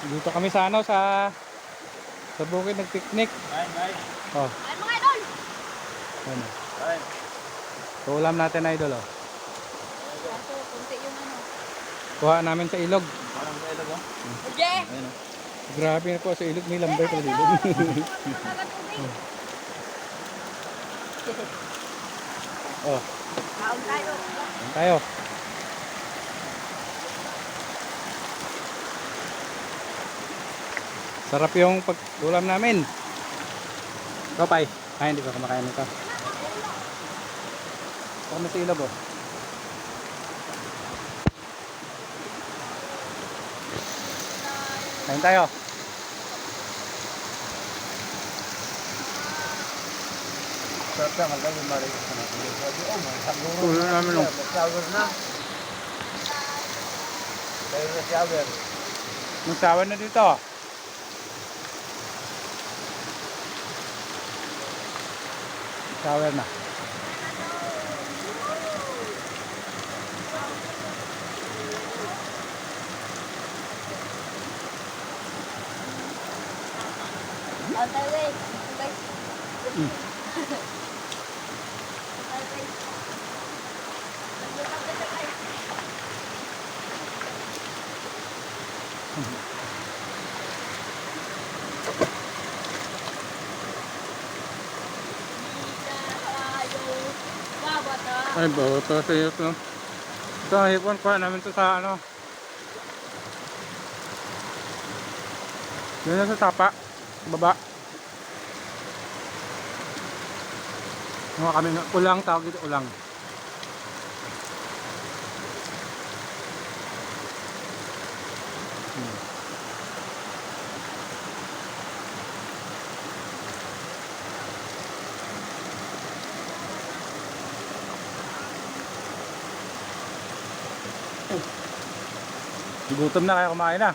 Dito kami sa ano sa bukid nag-picnic. Oh. Ay mga idol! Ano. So, ulam natin idol oh. Kaso, kunti yung ano. Kuha namin sa ilog. Parang sa ilog, oh. Okay! Ayun, oh. Grabe na po sa ilog, may lambay sa ilog. Oh, Kaon tayo. yan tayo. Sarap yung pag-ulam namin. Kapay. Ay, hindi ko kumakain nito. Kami sa ilog oh. Kain tayo. Sarap yan, magkano yung mali. Sabi, oh, may saguro. Ulo namin oh. Shower na. Tayo na shower. Magsawa na dito. Shower na. Kaon tayo guys. Guys. Mm. Kaon guys. Naglutak na guys. Ay, bawa pa sa iyo to. Ito, hipon pa namin to sa ano. Yun na sa tapa. Sa baba. Mga kami nga, ulang, tawag dito ulang. Gutom na kaya kumain na.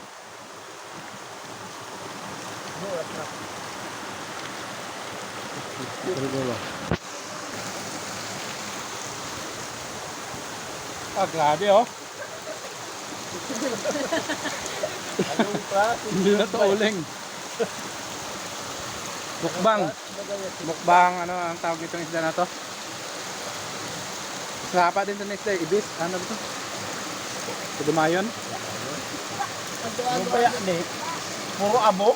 Ah, grabe oh. Hindi na to uling. Mukbang. Mukbang, ano ang tawag nitong isda na to? Sapa din to na isda, ibis. Ano ba to? Dumayon? Yung kaya ni, puro abo.